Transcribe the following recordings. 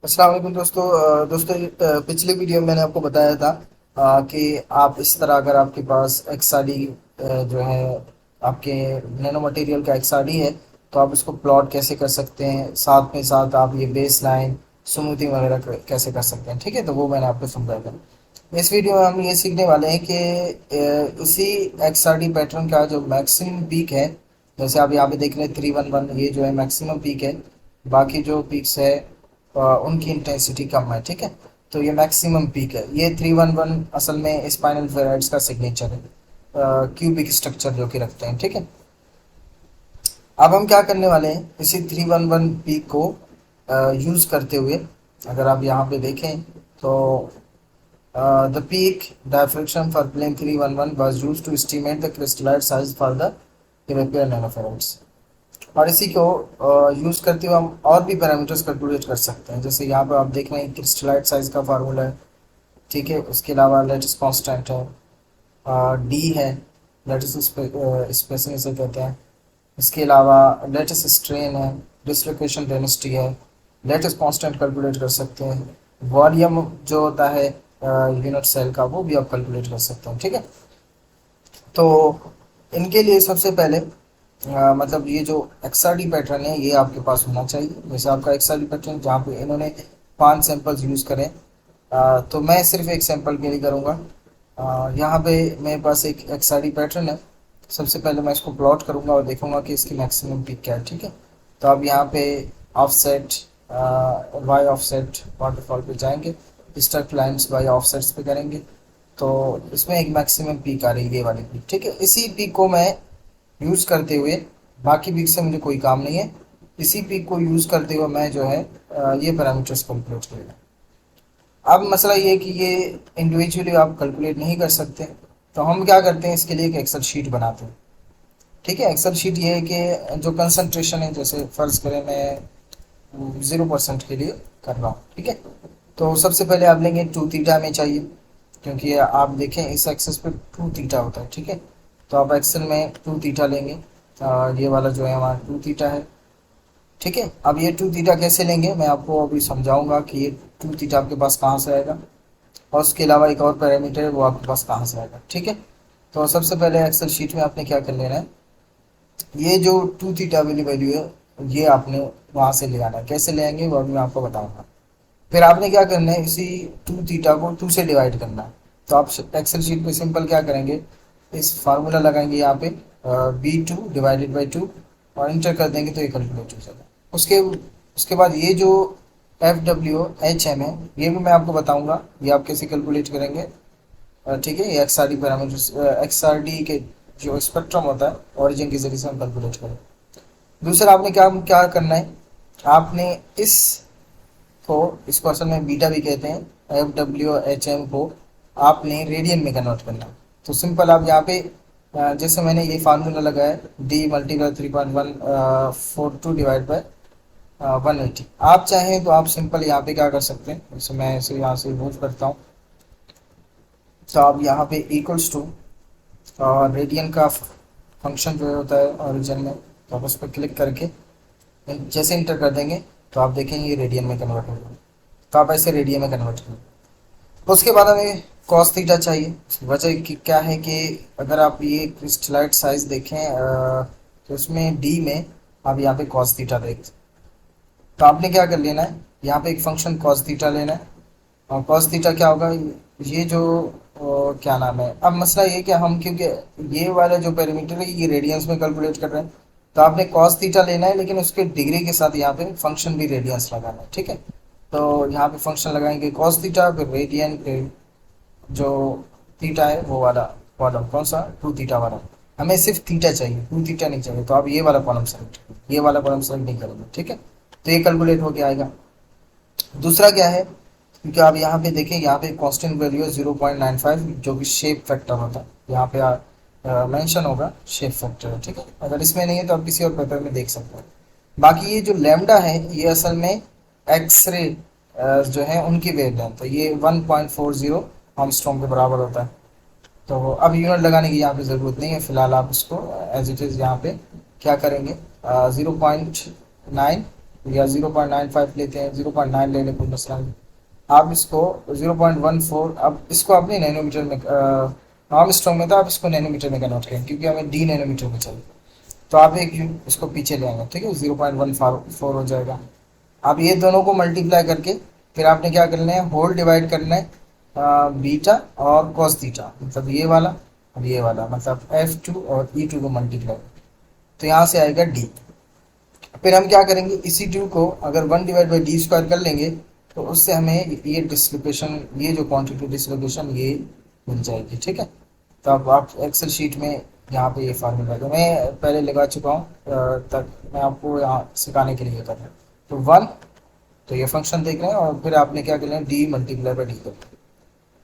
अस्सलाम वालेकुम दोस्तों। पिछले वीडियो में मैंने आपको बताया था कि आप इस तरह अगर आपके पास एक्सआरडी जो है आपके नैनो मटेरियल का एक्सआरडी है तो आप इसको प्लॉट कैसे कर सकते हैं, साथ में साथ आप ये बेस लाइन स्मूथिंग वगैरह कैसे कर सकते हैं। ठीक है, तो वो मैंने आपको समझाया था। इस वीडियो में हम ये सीखने वाले हैं कि इसी एक्सआरडी पैटर्न का जो मैक्सिमम पीक है, जैसे आप यहाँ पे देख रहे हैं 311, ये जो है मैक्सिमम पीक है। बाकी जो पीक्स है उनकी इंटेंसिटी कम है। ठीक है, तो ये मैक्सिमम पीक है। ये 311 असल में स्पाइनल फेराइड्स का सिग्नेचर है, क्यूबिक स्ट्रक्चर जो कि रखते हैं। ठीक है, अब हम क्या करने वाले हैं, इसी 311 पीक को यूज़ करते हुए अगर आप यहाँ पे देखें तो the peak diffraction for plane 311 was used to estimate the crystallite size for the European nanofarads। और इसी को यूज़ करते हुए हम और भी पैरामीटर्स कैलकुलेट कर सकते हैं। जैसे यहाँ पर आप देख रहे हैं क्रिस्टलाइट साइज का फार्मूला है। ठीक है, उसके अलावा लेटिस कांस्टेंट है, डी है, लेटिस स्पेसिंग इसे कहते हैं। इसके अलावा लेटिस स्ट्रेन है, डिसलोकेशन डेंसिटी है, लेटिस कांस्टेंट कैलकुलेट कर सकते हैं। वॉल्यूम जो होता है यूनिट सेल का, वो भी आप कैलकुलेट कर सकते हैं। ठीक है, तो इनके लिए सबसे पहले मतलब ये जो एक्सआरडी पैटर्न है ये आपके पास होना चाहिए। जैसे आपका एक्सआरडी पैटर्न जहाँ पे इन्होंने 5 सैंपल्स यूज़ करें, तो मैं सिर्फ एक सैंपल के लिए करूँगा। यहाँ पे मेरे पास एक एक्सआरडी पैटर्न है। सबसे पहले मैं इसको प्लॉट करूँगा और देखूँगा कि इसकी मैक्सिमम पिक क्या है। ठीक है, तो अब यहाँ पे ऑफसेट वाई ऑफसेट वाटरफॉल पे जाएंगे, स्ट्रक्ट लाइन्स बाई ऑफसेट्स पे करेंगे, तो इसमें एक मैक्सिमम पीक आ रही है, ये वाली पीक। ठीक है, इसी पीक को मैं यूज़ करते हुए, बाकी पीक से मुझे कोई काम नहीं है, इसी पीक को यूज़ करते हुए मैं जो है ये पैरामीटर्स कैलकुलेट करूँगा। अब मसला ये है कि ये इंडिविजुअली आप कैलकुलेट नहीं कर सकते, तो हम क्या करते हैं, इसके लिए एक एक्सेल शीट बनाते हैं। ठीक है, एक्सेल शीट ये है कि जो कंसंट्रेशन है, जैसे फ़र्ज़ करें मैं 0% के लिए कर रहा हूँ। ठीक है, तो सबसे पहले आप लेंगे 2 थीटा में चाहिए, क्योंकि आप देखें इस एक्सेस पे 2 थीटा होता है। ठीक है, तो आप एक्सेल में 2 थीटा लेंगे। ये वाला जो है हमारा 2 थीटा है। ठीक है, अब ये 2 थीटा कैसे लेंगे मैं आपको अभी समझाऊंगा कि ये 2 थीटा आपके पास कहाँ से आएगा, और उसके अलावा एक और पैरामीटर है वो आपके पास कहाँ से आएगा। ठीक है, तो सबसे पहले एक्सेल शीट में आपने क्या कर लेना है, ये जो 2 थीटा वाली वैल्यू है ये आपने वहाँ से ले आना है। कैसे ले आएंगे वो अभी मैं आपको बताऊंगा। फिर आपने क्या करना है, इसी 2 थीटा को 2 से डिवाइड करना है। तो आप एक्सेल शीट पे सिंपल क्या करेंगे, इस फार्मूला लगाएंगे यहाँ पे B2/2 और इंटर कर देंगे तो ये कैलकुलेट हो जाएगा। उसके उसके बाद ये जो FWHM है ये भी मैं आपको बताऊंगा, ये आप कैसे कैलकुलेट करेंगे। ठीक है, ये एक्सआरडी पैरामीटर्स, एक्सआरडी के जो स्पेक्ट्रम होता है ओरिजिन के जरिए से हम कैलकुलेट करें। दूसरा आपने क्या क्या करना है, आपने इसको असल में बीटा भी कहते हैं, FWHM को आपने रेडियन में कन्वर्ट करना। तो सिंपल आप यहाँ पे जैसे मैंने ये फार्मूला लगाया D × 3.142 डिवाइड बाय 180। आप चाहें तो आप सिंपल यहाँ पे क्या कर सकते हैं, जैसे मैं इसे यहाँ से मूव करता हूँ, तो आप यहाँ पे इक्वल्स टू रेडियन का फंक्शन जो होता है ओरिजिन में, तो आप उस पर क्लिक करके जैसे इंटर कर देंगे तो आप देखेंगे ये रेडियन में कन्वर्ट होगा। तो आप ऐसे रेडियन में कन्वर्ट करें। उसके बाद हमें कॉस थीटा चाहिए। वजह क्या है कि अगर आप ये क्रिस्टलाइट साइज देखें तो उसमें डी में आप यहाँ पे कॉस थीटा देख, तो आपने क्या कर लेना है, यहाँ पे एक फंक्शन कॉस थीटा लेना है। और कॉस थीटा क्या होगा, ये जो क्या नाम है, अब मसला ये कि हम क्योंकि ये वाला जो पैरामीटर है ये रेडियंस में कैलकुलेट कर रहे हैं, तो आपने कॉस थीटा लेना है, लेकिन उसके डिग्री के साथ यहाँ पे फंक्शन भी रेडियंस लगाना है। ठीक है, तो यहाँ पे फंक्शन लगाएंगे कॉस थीटा, फिर रेडियन, फिर जो थीटा है वो वाला कॉलम, कौन सा 2 थीटा वाला। हमें सिर्फ थीटा चाहिए, 2 थीटा नहीं चाहिए, तो आप ये वाला कॉलम सेलेक्ट, ये वाला कॉलम सेलेक्ट नहीं करेंगे। ठीक है, तो ये कैलकुलेट होके आएगा। दूसरा क्या है, क्योंकि आप यहाँ पे देखें, यहाँ पे कांस्टेंट वैल्यू है 0.95, जो कि शेप फैक्टर होता है। यहाँ पे मेंशन होगा शेप फैक्टर है। ठीक है, अगर इसमें नहीं है तो आप किसी और पेपर में देख सकते हैं। बाकी ये जो लैम्डा है ये असल में एक्सरे जो है उनकी वेवलेंथ, तो ये 1.40 आर्मस्ट्रॉन्ग के बराबर होता है। तो अब यूनिट लगाने की यहाँ पे ज़रूरत नहीं है, फिलहाल आप इसको एज इट इज़ यहाँ पे क्या करेंगे, 0.9 या 0.95 लेते हैं, 0.9 ले लें, कोई मसला नहीं। आप इसको 0.14, अब इसको अपने नैनोमीटर में आर्मस्ट्रॉन्ग में था, आप इसको नैनोमीटर में कन्वर्ट करें क्योंकि हमें डी नैनोमीटर में चाहिए। तो आप एक इसको पीछे ले आएंगे, ठीक है, 0.14 हो जाएगा। अब ये दोनों को मल्टीप्लाई करके फिर आपने क्या करना है, होल डिवाइड करना है बीटा और कॉस थीटा, मतलब ये वाला और ये वाला, मतलब F2 और E2 को मल्टीप्लाई, तो यहाँ से आएगा डी। फिर हम क्या करेंगे, इसी टू को अगर 1/d² कर लेंगे तो उससे हमें ये डिसलोकेशन, ये जो क्वांटिटी डिसलोकेशन ये मिल जाएगी, ठीक है। तो अब आप एक्सेल शीट में यहाँ पे ये फार्मूला तो मैं पहले लगा चुका हूँ, तक मैं आपको यहाँ सिखाने के लिए कर रहा हूँ। तो 1, तो ये फंक्शन देख रहे हैं, और फिर आपने क्या करना है, डी मल्टीप्लाई बाई डी कर।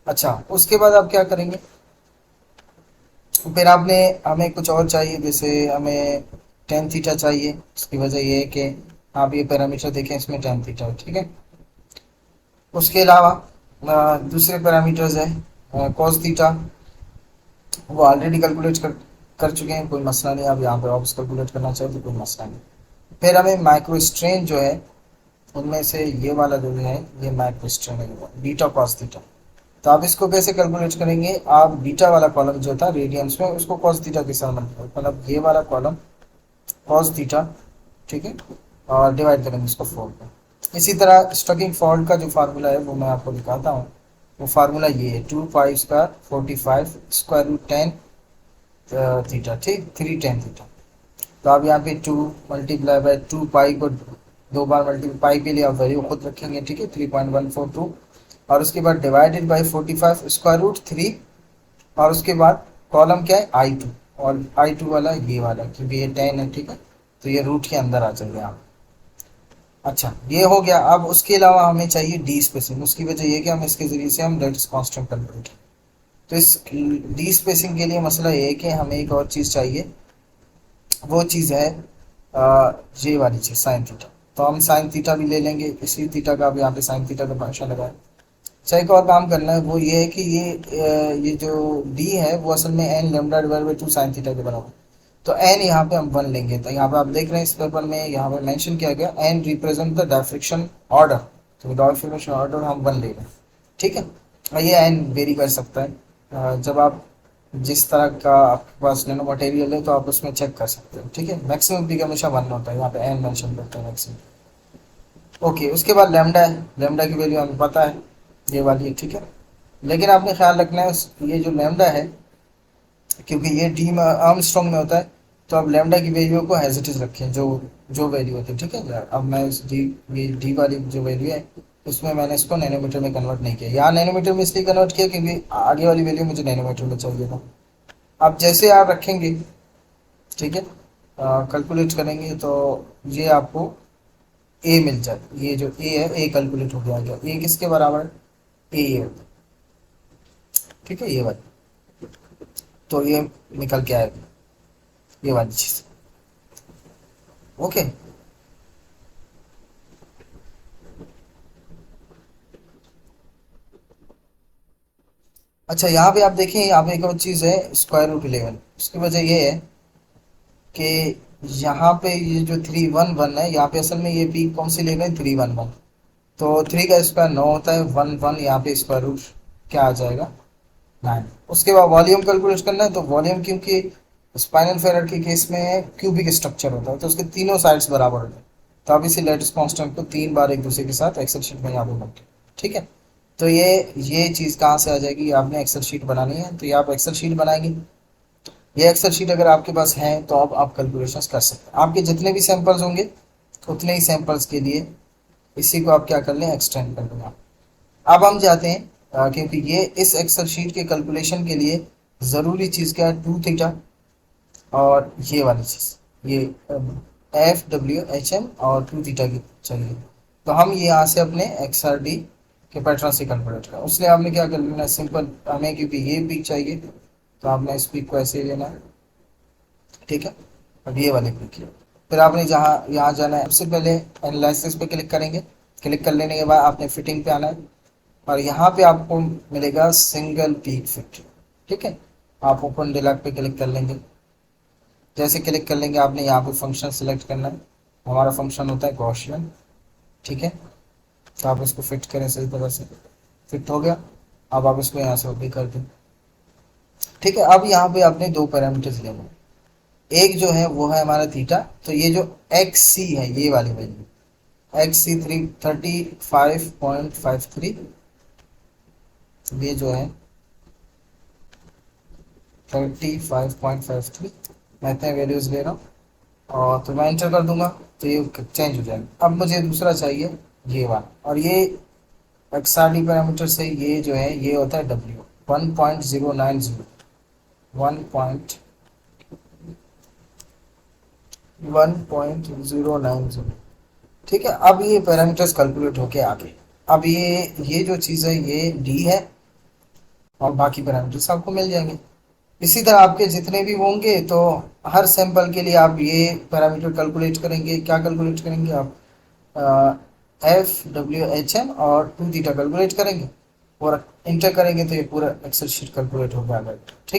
अच्छा, उसके बाद आप क्या करेंगे, फिर आपने, हमें कुछ और चाहिए, जैसे हमें टेन थीटा चाहिए। उसकी वजह ये है कि आप ये पैरामीटर देखें, इसमें टेन थीटा है, ठीक है। उसके अलावा दूसरे पैरामीटर्स है कॉस थीटा, वो ऑलरेडी कैलकुलेट कर चुके हैं, कोई मसला नहीं। आप यहाँ पे ऑप्स कैलकुलेट करना चाहे तो कोई मसला नहीं। फिर हमें माइक्रो स्ट्रेन जो है, उनमें से ये वाला जो है, ये माइक्रो स्ट्रेन है, बीटा कॉस थीटा। तो आप इसको कैसे कैलकुलेट करेंगे, आप बीटा वाला कॉलम जो था रेडियंस में, उसको कॉस थीटा के साथ मतलब ये वाला कॉलम कॉस थीटा, ठीक है, और डिवाइड करेंगे इसको 4 में। इसी तरह स्टकिंग फॉल्ट का जो फार्मूला है वो मैं आपको दिखाता हूँ। वो फार्मूला ये है, 2 पाई² 45 स्क्वायर रूट 10 थीटा, ठीक, 3 tan थीटा। तो आप यहाँ पे 2 मल्टीप्लाई बाई 2 पाई को 2 बार मल्टीप्लाई के लिए आप वैल्यू खुद रखेंगे, ठीक है, 3.142, और उसके बाद डिवाइडेड बाई 45 स्क्वायर रूट 3, और उसके बाद कॉलम क्या है, I2, और I2 वाला ये वाला, क्योंकि ये 10 है, ठीक है, तो ये रूट के अंदर आ जाएगा आप। अच्छा, ये हो गया। अब उसके अलावा हमें चाहिए डी स्पेसिंग। उसकी वजह ये कि हम इसके जरिए से हम लेटेस्ट कांस्टेंट कैलकुलेट। तो इस डी स्पेसिंग के लिए मसला ये है कि हमें एक और चीज़ चाहिए, वो चीज़ है ये वाली चीज़ साइन थीटा। तो हम साइन थीटा भी ले लेंगे, इसी थीटा का भी यहाँ पे साइन थीटा का फंक्शन लगाए। अच्छा, एक और काम करना है, वो ये है कि ये जो डी है वो असल में N lambda divide by 2 sine theta के बराबर। तो एन यहाँ पे हम 1 लेंगे। तो यहाँ पे आप देख रहे हैं इस पेपर में यहाँ पे मेंशन किया गया एन रिप्रेजेंट द डायफ्रिक्शन ऑर्डर। तो डायफ्रिक्शन ऑर्डर हम 1 ले रहे हैं, ठीक है। और ये एन वेरी कर सकता है, जब आप जिस तरह का आपके पास नैनो मटेरियल है तो आप उसमें चेक कर सकते हो, ठीक है। मैक्सिमम भी हमेशा 1 होता है, यहाँ पे एन मेंशन करते हैं मैक्सिमम। ओके, उसके बाद लेमडा है, लेमडा की वैल्यू हमें पता है, ये वाली है, ठीक है। लेकिन आपने ख्याल रखना है, ये जो लेमडा है, क्योंकि ये डी में आर्मस्ट्रॉन्ग में होता है, तो आप लेमडा की वैल्यू को एज इट इज रखें, जो जो वैल्यू होती है, ठीक है। अब मैं इस डी, ये डी वाली जो वैल्यू है, उसमें मैंने इसको नैनोमीटर में कन्वर्ट नहीं किया। यहाँ नैनोमीटर में इसलिए कन्वर्ट किया क्योंकि आगे वाली वैल्यू मुझे नैनोमीटर में चाहिए था। अब जैसे आप रखेंगे, ठीक है, कैलकुलेट करेंगे तो ये आपको ए मिल जाए। ये जो ए है, ए कैलकुलेट हो गया। ए किसके बराबर है, ए होता है, ठीक है, ये वाली। तो ये निकल के आएगा, ये वाली चीज। ओके, अच्छा, यहाँ पे आप देखें, यहाँ पे एक और चीज़ है, स्क्वायर रूट 11। उसकी वजह ये है कि यहाँ पे ये जो 311 है, यहाँ पे असल में ये पीक कौन सी ले गए, 311। तो 3 का स्क्वायर 9 होता है, 1 यहाँ पे स्क्वायर रूट क्या आ जाएगा, 9। उसके बाद वॉल्यूम कैलकुलेट करना है। तो वॉल्यूम, क्योंकि स्पाइनल फेरर के केस में क्यूबिक स्ट्रक्चर होता है, तो उसके तीनों साइड्स बराबर होते हैं। तो आप इसी लेटेस्ट कांस्टेंट को 3 बार एक दूसरे के साथ एक्सेल शीट में यहाँ पे मल्टी, ठीक है। तो ये चीज़ कहाँ से आ जाएगी, आपने एक्सेल शीट बनानी है, तो ये आप एक्सेल शीट बनाएंगे। ये एक्सेल शीट अगर आपके पास है तो आप कैलकुलेशंस कर सकते हैं। आपके जितने भी सैंपल्स होंगे उतने ही सैंपल्स के लिए इसी को आप क्या कर लें, एक्सटेंड कर लें। अब हम जाते हैं, क्योंकि ये इस एक्सेल शीट के कैलकुलेशन के लिए ज़रूरी चीज़ क्या है, 2 थीटा और ये वाली चीज़, ये FWHM और 2 थीटा की चाहिए। तो हम ये यहाँ से अपने XRD के पैटर्न से कैलकुलेट करें। उसलिए आपने क्या कर लेना है, सिंपल, हमें क्योंकि ये पीक चाहिए तो आपने इस पीक को ऐसे ही लेना है, ठीक है। अब ये वाले पीक लिया, फिर आपने जहाँ यहाँ जाना है, सबसे पहले एनालिसिस पे क्लिक करेंगे। क्लिक कर लेने के बाद आपने फिटिंग पे आना है, और यहाँ पे आपको मिलेगा सिंगल पीक फिट, ठीक है। आप ओपन डिलॉग पे क्लिक कर लेंगे। जैसे क्लिक कर लेंगे, आपने यहाँ पे फंक्शन सेलेक्ट करना है, हमारा फंक्शन होता है गॉसियन। ठीक है, तो आप इसको फिट करें सही तरह से, फिट हो गया। अब आप इसको यहाँ से ओके कर दें। ठीक है, अब यहाँ पे आपने दो पैरामीटर्स लेने हैं। एक जो है वो है हमारा थीटा, तो ये जो एक्स सी है ये वाली वैल्यू एक्स सी 35.53, ये जो है 35.53 मैं इतने वैल्यूज ले रहा हूँ, और तो मैं एंटर कर दूंगा तो ये चेंज हो जाएगा। अब मुझे दूसरा चाहिए ये वाला, और ये एक्सआरडी पैरामीटर से ये जो है ये होता है डब्ल्यू 1.090, 1.090। ठीक है, अब ये पैरामीटर्स कैलकुलेट होके आ गए। अब ये जो चीज़ है ये डी है, और बाकी पैरामीटर्स आपको मिल जाएंगे। इसी तरह आपके जितने भी होंगे तो हर सैंपल के लिए आप ये पैरामीटर कैलकुलेट करेंगे। क्या कैलकुलेट करेंगे आप? FWHM और 2 थीटा कैलकुलेट करेंगे और इंटर करेंगे तो ये पूरा एक्सेल शीट कैलकुलेट हो जाएगा। ठीक।